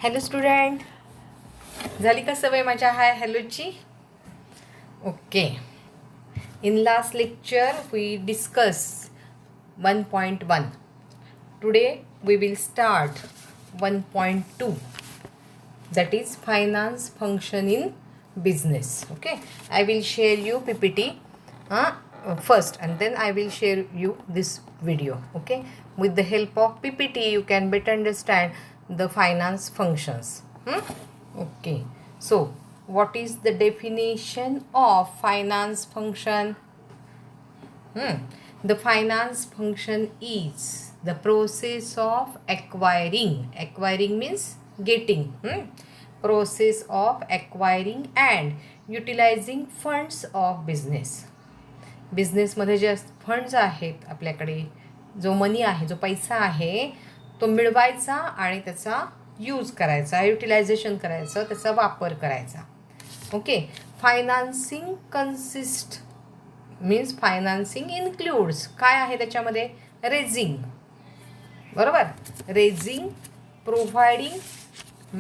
Hello student, झाली का सवय माझ्या हाय हॅलोची? Okay. In last lecture we discussed 1.1. Today we will start 1.2, that is finance function in business. Okay, I will share you PPT first and then I will share you this video. Okay, with the help of PPT you can better understand the finance functions. Okay, so what is the definition of finance function? The finance function is the process of acquiring means getting, process of acquiring and utilizing funds of business. बिझनेसमध्ये जे funds आहेत आपल्याकडे, जो मनी आहे, जो पैसा आहे, तो मिळवायचा आणि त्याचा यूज करायचा, युटिलायझेशन करायचं, त्याचा वापर करायचा. Okay. Financing consist means financing includes काय आहे त्याच्यामध्ये? रेझिंग, बरोबर, raising, providing,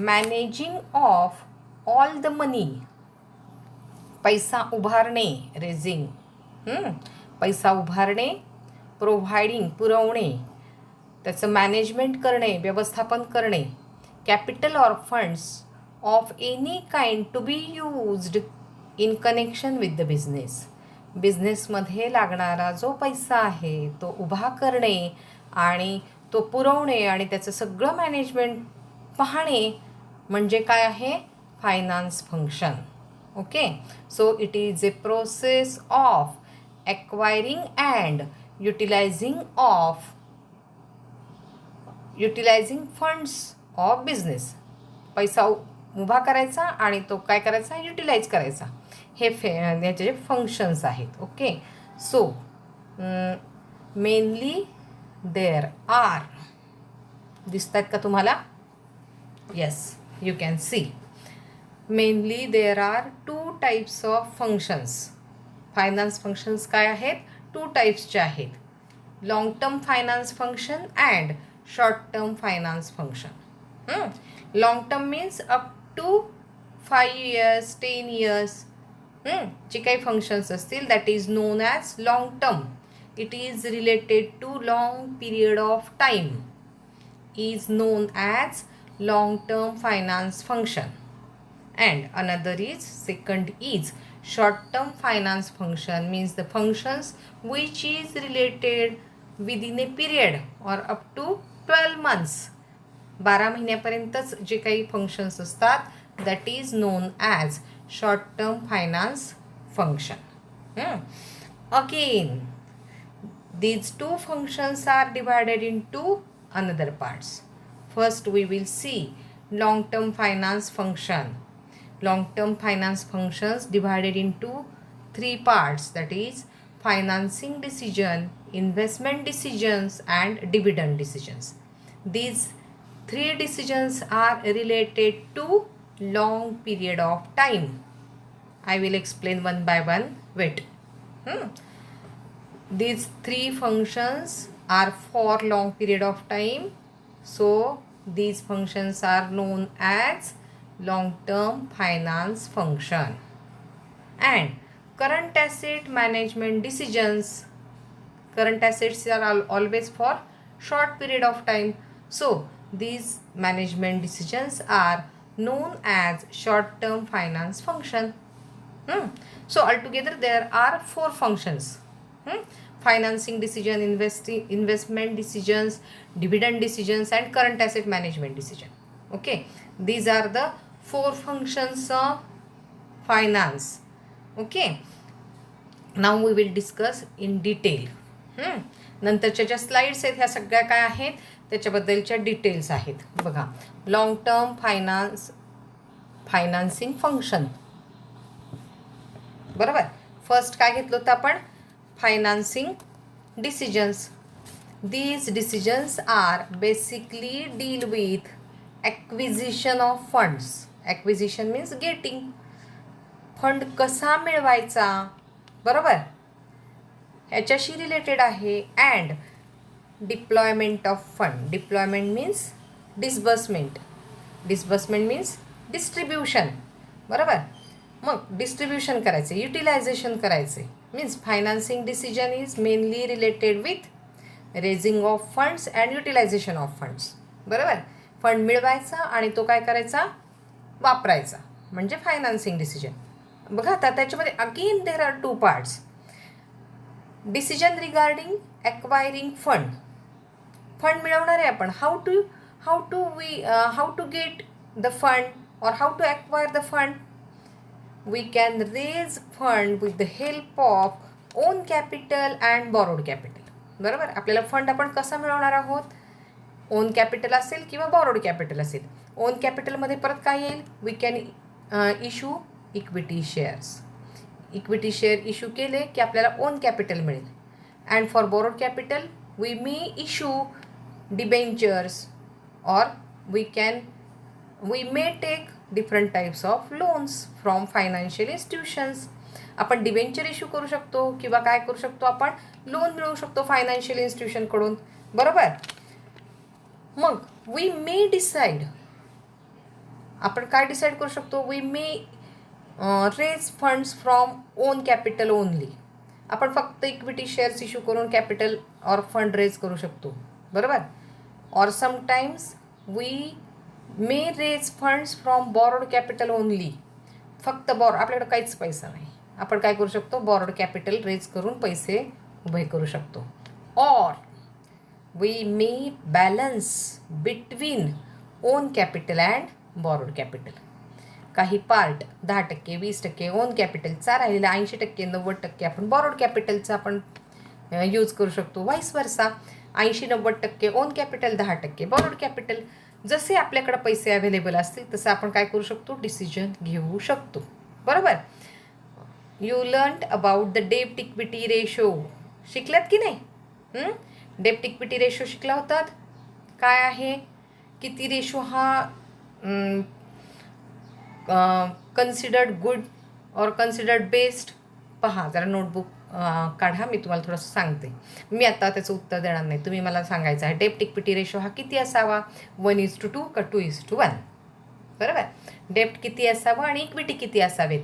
managing of all the money, पैसा उभारणे, रेझिंग, पैसा उभारणे, प्रोव्हाइडिंग, पुरवणे, त्याचं मॅनेजमेंट करणे, व्यवस्थापन करणे, capital or funds of any kind to be used in connection with the business. बिझनेसमध्ये लागणारा जो पैसा आहे तो उभा करणे आणि तो पुरवणे आणि त्याचं सगळं मॅनेजमेंट पाहणे म्हणजे काय आहे? Finance function. Okay, so it is a process of acquiring and utilizing funds of business. पैसा उभा करायचा आणि तो काय करायचा? युटिलाइज करायचा. हे याचे फंक्शन्स आहेत. Okay, so mainly there are, दिसतात का तुम्हाला? Yes, you can see. Mainly there are 2 types of functions. Finance functions काय आहेत? 2 टाईप्सचे आहेत. Long term finance function and short term finance function. Long term means up to 5 years 10 years जे काही फंक्शन्स असतील that is known as long term. It is related to long period of time, is known as long term finance function. And another is, second is short term finance function, means the functions which is related within a period or up to 12 months. 12 महिन्यापर्यंतच जे काही functions असतात that is known as short term finance function. Again, these 2 functions are divided into another parts. First we will see long term finance function. Long-term finance functions divided into 3 parts, that is financing decision, investment decisions and dividend decisions. These 3 decisions are related to long period of time. I will explain one by one. Wait. These 3 functions are for long period of time. So these functions are known as long-term finance function. And current asset management decisions, current assets are always for short period of time, so these management decisions are known as short-term finance function. So altogether there are 4 functions. Financing decision, investment decisions, dividend decisions and current asset management decision. Okay, these are the 4 functions of finance. Okay, now we will discuss in detail. नंतरच्या ज्या slides आहेत ह्या सगळ्या काय आहेत त्याच्याबद्दलच्या details आहेत. बघा, long term financing function, बरोबर. फर्स्ट काय घेतलं होतं आपण? Financing decisions. These decisions are basically deal with acquisition of funds. Acquisition means getting. Fund कसा मिळवायचा, बरोबर, ह्याच्याशी रिलेटेड आहे. And deployment of fund. Deployment means disbursement. Disbursement means distribution. बरोबर. मग डिस्ट्रीब्युशन करायचे, युटिलायझेशन करायचे means financing decision is mainly related with raising of funds and utilisation of funds. बरोबर. फंड मिळवायचा आणि तो काय करायचा, वापरायचा, म्हणजे फायनान्सिंग डिसिजन. बघा आता त्याच्यामध्ये again there are two parts. Decision regarding acquiring fund. Fund मिळवणार आहे आपण, how to get the fund or how to acquire the fund. We can raise fund with the help of own capital and borrowed capital. बरोबर. आपल्याला fund आपण कसा मिळवणार आहोत, on capital असेल किंवा बॉरोड कॅपिटल असेल. ओन कॅपिटलमध्ये परत काय येईल, we can issue equity shares. Equity share issue केले की आपल्याला ओन कॅपिटल मिळेल. And for borrowed capital we may issue debentures or we may take different types of loans from financial institutions. आपण डिबेंचर इश्यू करू शकतो किंवा काय करू शकतो, आपण लोन मिळवू शकतो फायनान्शियल इन्स्टिट्यूशनकडून. बरोबर. मग वी मे डिसाईड, आपण काय डिसाईड करू शकतो, we may raise funds from own capital only. आपण फक्त इक्विटी शेअर्स इश्यू करून कॅपिटल और फंड रेज करू शकतो. बरोबर. Or sometimes we may raise funds from borrowed capital only. फक्त आपल्याकडे काहीच पैसा नाही, आपण काय करू शकतो, बॉरोड कॅपिटल रेज करून पैसे उभे करू शकतो. Or we may balance between own capital and borrowed capital. काही पार्ट 10%, 20% ओन कॅपिटलचा, राहिलेला 80%, 90% आपण बॉरोड कॅपिटलचा आपण यूज करू शकतो. व्हाईस वर्सा 80-90% ओन कॅपिटल, 10% बॉरोड कॅपिटल. जसे आपल्याकडे पैसे अवेलेबल असतील तसं आपण काय करू शकतो, डिसिजन घेऊ शकतो. बरोबर. यू लर्न्ड अबाउट द डेब्ट इक्विटी रेशो. शिकलात की नाही? डेब्ट इक्विटी रेशो शिकला होतात. काय आहे, किती रेशो हा कन्सिडर्ड गुड और कन्सिडर्ड बेस्ट. पहा जरा नोटबुक काढा, मी तुम्हाला थोडंसं सांगते. मी आता त्याचं उत्तर देणार नाही, तुम्ही मला सांगायचं आहे डेब्ट इक्विटी रेशो हा किती असावा, 1:2 का 2:1. बरोबर. डेब्ट किती असावं आणि इक्विटी किती असावेत.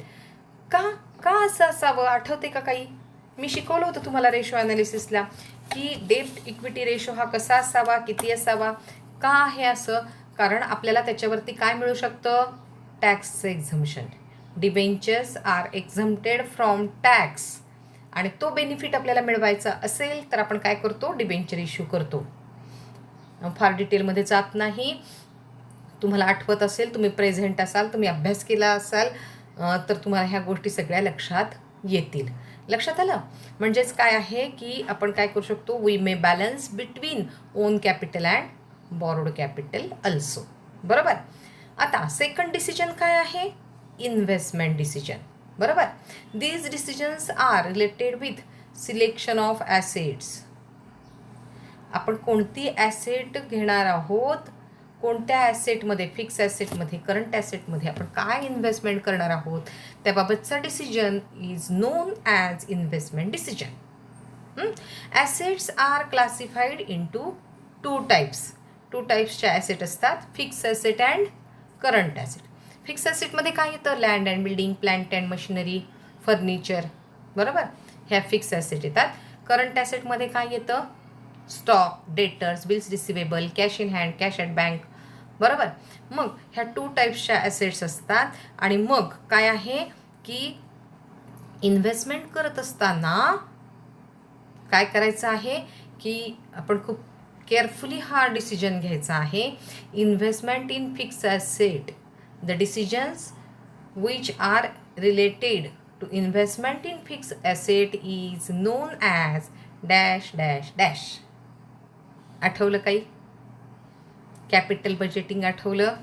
का असं असावं, आठवते का काही? मी शिकवलं होतं तुम्हाला रेशो ॲनालिसिसला की डेब्ट इक्विटी रेशो हा कसा असावा, किती असावा. का आहे असं, कारण आपल्याला त्याच्यावरती काय मिळू शकतं, tax exemption. Debentures are exempted from tax आणि तो बेनिफिट आपल्याला मिळवायचा असेल तर आपण काय करतो, डिबेंचर इश्यू करतो. फार डिटेलमध्ये जात नाही. तुम्हाला आठवत असेल, तुम्ही प्रेझेंट असाल, तुम्ही अभ्यास केला असाल तर तुम्हाला ह्या गोष्टी सगळ्या लक्षात येतील. लक्षात आलं. म्हणजेच काय आहे की आपण काय करू शकतो, we may balance between own capital and borrowed capital also. बरोबर. आता सेकंड डिसिजन काय आहे, इन्व्हेस्टमेंट डिसिजन. बरोबर. These decisions are related with selection of assets. आपण कोणती ॲसेट घेणार आहोत, कोणत्या ॲसेटमध्ये, फिक्स ॲसेटमध्ये, करंट ॲसेटमध्ये आपण काय इन्व्हेस्टमेंट करणार आहोत, त्याबाबतचा decision is known as investment decision. Assets are classified into two टाईप्सच्या ॲसेट असतात, fix asset and current asset. Fix ॲसेटमध्ये काय येतं, land and building, plant and machinery, furniture. बरोबर. ह्या फिक्स ॲसेट येतात. करंट ॲसेटमध्ये काय येतं, stock, debtors, bills receivable, cash in hand, cash at bank. बरोबर. मग ह्या टू टाईप्सच्या ॲसेट्स असतात. आणि मग काय आहे की इन्व्हेस्टमेंट करत असताना काय करायचं आहे की आपण खूप केअरफुली हा डिसिजन घ्यायचा आहे. Investment in fix asset, the decisions which are related to investment in fixed asset is known as dash dash dash. आठवलं काही, कॅपिटल बजेटिंग आठवलं.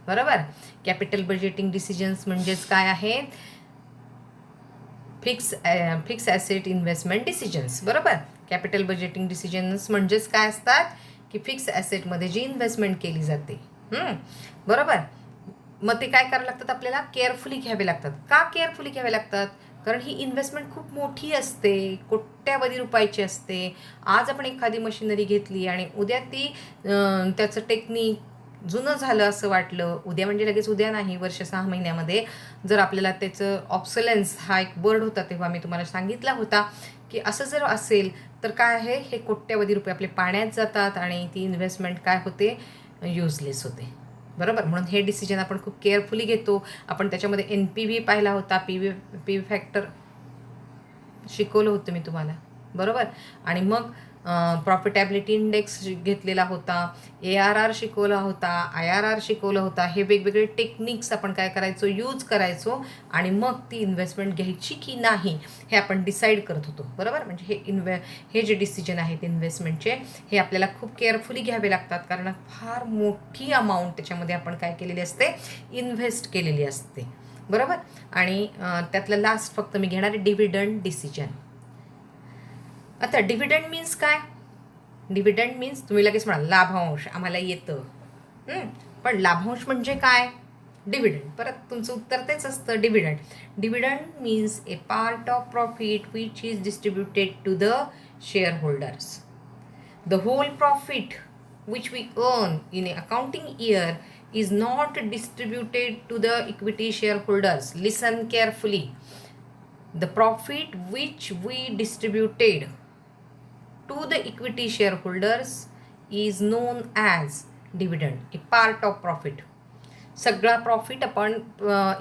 बरोबर. कॅपिटल बजेटिंग डिसिजन्स म्हणजेच काय आहेत, फिक्स ॲसेट इन्व्हेस्टमेंट डिसिजन्स. बरोबर. कॅपिटल बजेटिंग डिसिजन्स म्हणजेच काय असतात की फिक्स ॲसेटमध्ये जी इन्व्हेस्टमेंट केली जाते. बरोबर. मग ते काय करावं लागतात, आपल्याला केअरफुली घ्यावे लागतात. का केअरफुली घ्यावे लागतात, कारण ही इन्व्हेस्टमेंट खूप मोठी असते, कोट्यावधी रुपयाची असते. आज आपण एखादी मशिनरी घेतली आणि उद्या ती त्याचं टेक्निक जुनं झालं असं वाटलं, उद्या म्हणजे लगेच उद्या नाही, वर्ष 6 महिन्यामध्ये जर आपल्याला त्याचं ऑब्सोलन्स हा एक वर्ड होता तेव्हा मी तुम्हाला सांगितला होता की असं जर असेल तर काय आहे, हे कोट्यवधी रुपये आपले पाण्यात जातात आणि ती इन्व्हेस्टमेंट काय होते, युजलेस होते. बरोबर. म्हणून हे डिसिजन आपण खूप केअरफुली घेतो. आपण त्याच्यामध्ये NPV पाहिला होता, पी व्ही फॅक्टर शिकवलं होतं मी तुम्हाला. बरोबर. आणि मग प्रॉफिटॅबिलिटी इंडेक्स घेतलेला होता, ARR शिकवला होता, IRR शिकवलं होता. हे वेगवेगळे टेक्निक्स आपण काय करायचो, यूज करायचो आणि मग ती इन्व्हेस्टमेंट घ्यायची की नाही हे आपण डिसाईड करत होतो. बरोबर. म्हणजे हे जे डिसिजन आहेत इन्व्हेस्टमेंटचे, हे आपल्याला खूप केअरफुली घ्यावे लागतात, कारण फार मोठी अमाऊंट त्याच्यामध्ये आपण काय केलेली असते, इन्व्हेस्ट केलेली असते. बरोबर. आणि त्यातलं लास्ट फक्त मी घेणार आहे डिव्हिडंड डिसिजन. आता डिव्हिडंड मीन्स काय? डिव्हिडंड मीन्स तुम्ही लगेच म्हणाल लाभांश आम्हाला येतं, पण लाभांश म्हणजे काय? डिव्हिडंड. परत तुमचं उत्तर तेच असतं, dividend. Dividend means a part of profit which is distributed to the share holders. The whole profit which we earn in a accounting year is not distributed to the equity shareholders. Listen carefully. The profit which we distributed to the equity shareholders is known as dividend, a part of profit. सगळा profit आपण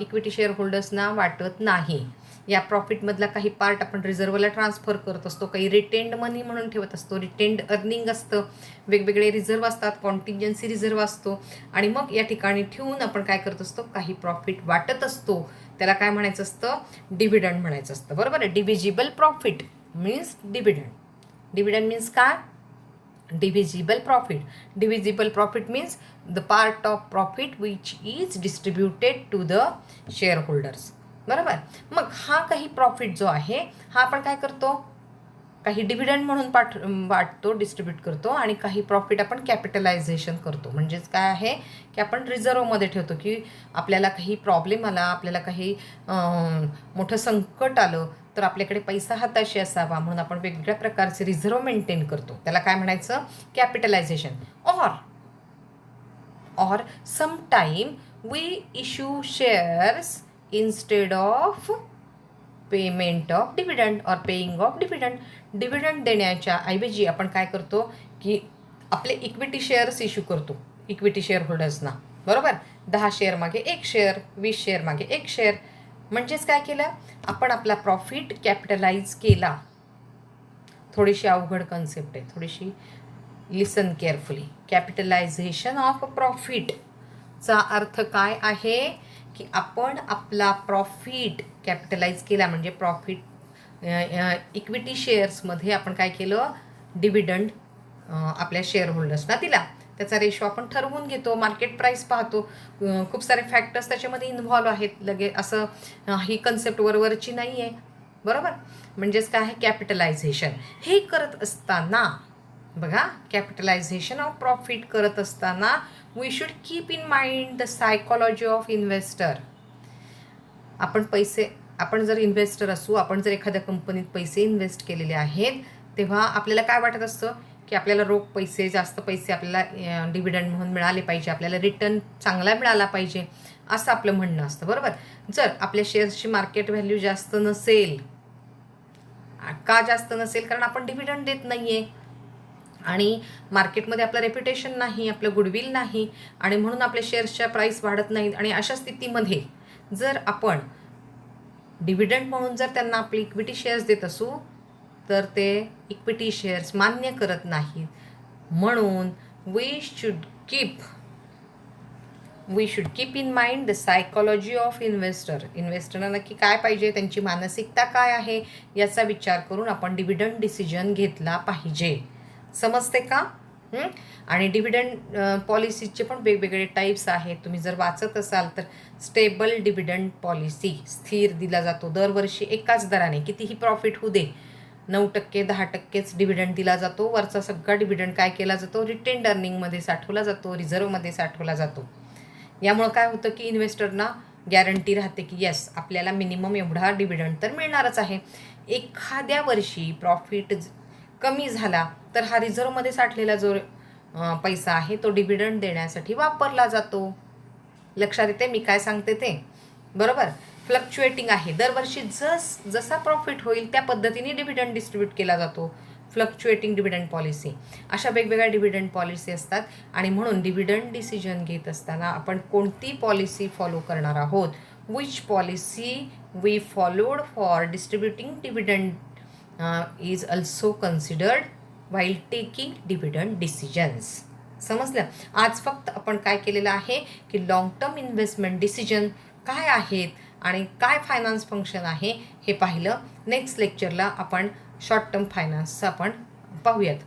equity share होल्डर्सना वाटत नाही. या प्रॉफिटमधला काही part आपण रिझर्वला transfer करत असतो, काही रिटेंड मनी म्हणून ठेवत असतो, रिटेंड अर्निंग असतं, वेगवेगळे रिझर्व असतात, कॉन्टिंजन्सी रिझर्व असतो आणि मग या ठिकाणी ठेवून आपण काय करत असतो, काही प्रॉफिट वाटत असतो. त्याला काय म्हणायचं असतं, डिव्हिडंड म्हणायचं असतं. बरोबर आहे. Divisible profit means dividend. Dividend means काय? Divisible profit. Divisible profit means the part of profit which is distributed to the shareholders. बरोबर. मग हा काही प्रॉफिट जो आहे हा आपण काय करतो, काही डिव्हिडंड म्हणून वाटतो, डिस्ट्रीब्यूट करतो आणि काही प्रॉफिट आपण कॅपिटलायझेशन करतो. म्हणजेच काय आहे की आपण रिझर्वमध्ये ठेवतो की आपल्याला काही प्रॉब्लेम आला, आपल्याला काही मोठं संकट आलं तर आपल्याकडे पैसा हाताशी असावा म्हणून आपण वेगवेगळ्या प्रकारचे रिझर्व मेंटेन करतो. त्याला काय म्हणायचं, capitalisation. or sometime we issue shares instead of payment of dividend और पेइंग ऑफ डिव्हिडंड. डिव्हिडंड देण्याच्या ऐवजी आपण काय करतो की आपले इक्विटी शेअर्स इश्यू करतो इक्विटी शेअर होल्डर्सना. बरोबर. 10 शेअर मागे 1 शेअर, 20 शेअर मागे 1 शेअर. म्हणजेच काय केलं, आपण आपला प्रॉफिट कॅपिटलाइज केला. थोडीशी अवघड कन्सेप्ट आहे, थोडीशी लिसन केअरफुली. कॅपिटलायझेशन ऑफ प्रॉफिटचा अर्थ काय आहे की आपण आपला प्रॉफिट कॅपिटलाइज केला, म्हणजे प्रॉफिट इक्विटी शेअर्समध्ये आपण काय केलं, डिव्हिडंड आपल्या शेअर होल्डर्सना दिला. त्याचा रेशो आपण ठरवून घेतो, मार्केट प्राईस पाहतो, खूप सारे फॅक्टर्स त्याच्यामध्ये इन्व्हॉल्व आहेत. लगे असं ही कन्सेप्ट वरवरची नाही आहे. बरोबर. म्हणजेच काय आहे, कॅपिटलायझेशन. हे करत असताना बघा, कॅपिटलायझेशन ऑफ प्रॉफिट करत असताना we should keep in mind the psychology of investor. आपण जर इन्व्हेस्टर असू, आपण जर एखाद्या कंपनीत पैसे इन्व्हेस्ट केलेले आहेत, तेव्हा आपल्याला काय वाटत असतं की आपल्याला रोख पैसे, जास्त पैसे आपल्याला डिव्हिडंड म्हणून मिळाले पाहिजे, आपल्याला रिटर्न चांगला मिळाला पाहिजे, असं आपलं म्हणणं असतं. बरोबर. जर आपल्या शेअर्सची मार्केट व्हॅल्यू जास्त नसेल, का जास्त नसेल, कारण आपण डिव्हिडंड देत नाही आहे आणि मार्केटमध्ये आपलं रेप्युटेशन नाही, आपलं गुडविल नाही आणि म्हणून आपल्या शेअर्सच्या प्राईस वाढत नाहीत. आणि अशा स्थितीमध्ये जर आपण डिव्हिडंड म्हणून जर त्यांना आपली इक्विटी शेअर्स देत असू तर ते इक्विटी शेअर्स मान्य करत नाहीत. म्हणून we should keep in mind the psychology of investor. इन्व्हेस्टरना नक्की काय पाहिजे, त्यांची मानसिकता काय आहे, याचा विचार करून आपण डिव्हिडंड डिसिजन घेतला पाहिजे. समजते का? आणि डिव्हिडंड पॉलिसीचे पण वेगवेगळे टाईप्स आहेत. तुम्ही जर वाचत असाल तर स्टेबल डिव्हिडंड पॉलिसी, स्थिर दिला जातो दरवर्षी एकाच दराने, कितीही प्रॉफिट होऊ दे, 9%, 10%च डिव्हिडंड दिला जातो. वरचा सगळा डिव्हिडंड काय केला जातो, रिटेंड अर्निंगमध्ये साठवला जातो, रिझर्वमध्ये साठवला जातो. यामुळं काय होतं की इन्व्हेस्टरना गॅरंटी राहते की येस, आपल्याला मिनिमम एवढा डिव्हिडंड तर मिळणारच आहे. एखाद्या वर्षी प्रॉफिट कमी झाला तर हा रिझर्वमध्ये साठलेला जो पैसा आहे तो डिव्हिडंड देण्यासाठी वापरला जातो. लक्षात येते मी काय सांगते ते? बरोबर. फ्लक्च्युएटिंग आहे, दरवर्षी जसा प्रॉफिट होईल त्या पद्धतीने डिव्हिडंड डिस्ट्रीब्यूट केला जातो. Fluctuating dividend policy. अशा वेगवेगळ्या डिव्हिडंड पॉलिसी असतात आणि म्हणून डिव्हिडंड डिसिजन घेत असताना आपण कोणती पॉलिसी फॉलो करणार आहोत, which policy we followed for distributing dividend is also considered while taking dividend decisions. समजलं? आज फक्त आपण काय केलेलं आहे की लॉंग टर्म इन्व्हेस्टमेंट डिसिजन काय आहेत आणि काय फायनान्स फंक्शन आहे हे पाहिलं. नेक्स्ट लेक्चरला आपण शॉर्ट टर्म फायनान्सचं आपण पाहूयात.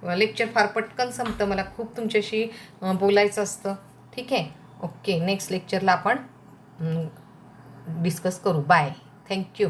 लेक्चर फार पटकन संपतं, मला खूप तुमच्याशी बोलायचं असतं. ठीक आहे, ओके. नेक्स्ट लेक्चरला आपण डिस्कस करू. Bye, thank you.